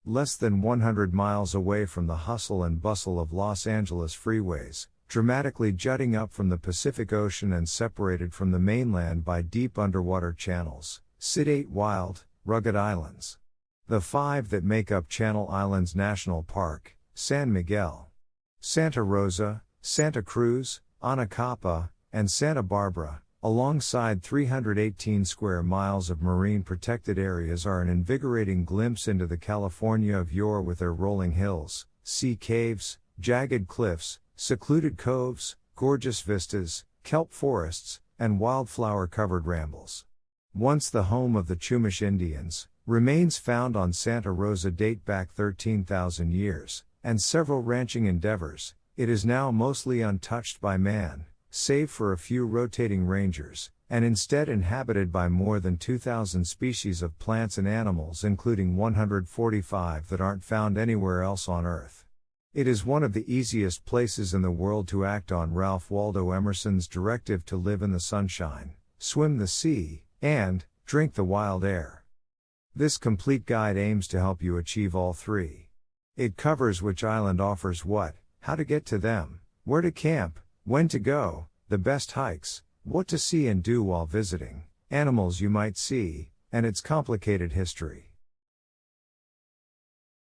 Less than 100 miles away from the hustle and bustle of Los Angeles freeways, dramatically jutting up from the Pacific Ocean and separated from the mainland by deep underwater channels, sit 8 wild, rugged islands. The 5 that make up Channel Islands National Park: San Miguel, Santa Rosa, Santa Cruz, Anacapa, and Santa Barbara, alongside 318 square miles of marine protected areas, are an invigorating glimpse into the California of yore, with their rolling hills, sea caves, jagged cliffs, secluded coves, gorgeous vistas, kelp forests, and wildflower-covered rambles. Once the home of the Chumash Indians, remains found on Santa Rosa date back 13,000 years, and several ranching endeavors. It is now mostly untouched by man, save for a few rotating rangers, and instead inhabited by more than 2,000 species of plants and animals, including 145 that aren't found anywhere else on Earth. It is one of the easiest places in the world to act on Ralph Waldo Emerson's directive to live in the sunshine, swim the sea, and drink the wild air. This complete guide aims to help you achieve all 3. It covers which island offers what, how to get to them, where to camp, when to go, the best hikes, what to see and do while visiting, animals you might see, and its complicated history.